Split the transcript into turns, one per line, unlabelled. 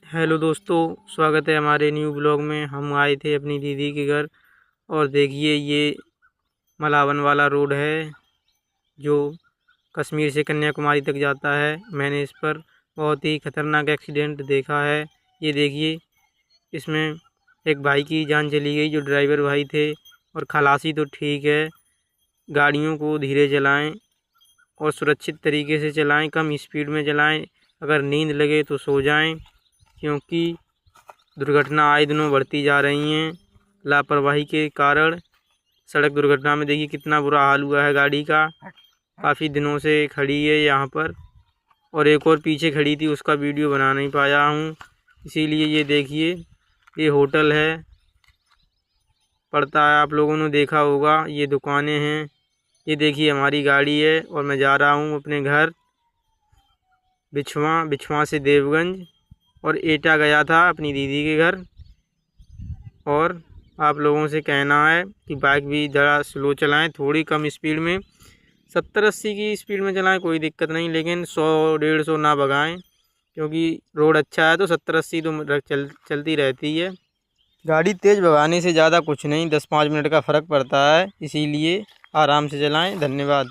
Hello दोस्तों, स्वागत है हमारे न्यू ब्लॉग में। हम आए थे अपनी दीदी के घर और देखिए ये मलावन वाला रोड है जो कश्मीर से कन्याकुमारी तक जाता है। मैंने इस पर बहुत ही खतरनाक एक्सीडेंट देखा है। ये देखिए, इसमें एक भाई की जान चली गई जो ड्राइवर भाई थे, और खलासी तो ठीक है। गाड़ियों को धीरे चलाएं और सुरक्षित तरीके से चलाएं, कम स्पीड में चलाएं। अगर नींद लगे तो सो जाएं, क्योंकि दुर्घटना आए दिनों बढ़ती जा रही हैं लापरवाही के कारण। सड़क दुर्घटना में देखिए कितना बुरा हाल हुआ है गाड़ी का। काफ़ी दिनों से खड़ी है यहाँ पर, और एक और पीछे खड़ी थी, उसका वीडियो बना नहीं पाया हूँ, इसीलिए। ये देखिए, ये होटल है पड़ता है, आप लोगों ने देखा होगा। ये दुकानें हैं। ये देखिए हमारी गाड़ी है और मैं जा रहा हूँ अपने घर बिछवा से देवगंज, और एटा गया था अपनी दीदी के घर। और आप लोगों से कहना है कि बाइक भी ज़रा स्लो चलाएं, थोड़ी कम स्पीड में, 70-80 की स्पीड में चलाएं, कोई दिक्कत नहीं, लेकिन 100-150 ना भगाएं, क्योंकि रोड अच्छा है तो 70-80 तो चलती रहती है। गाड़ी तेज़ भगाने से ज़्यादा कुछ नहीं, 10-5 मिनट का फ़र्क पड़ता है, इसीलिए आराम से चलाएं। धन्यवाद।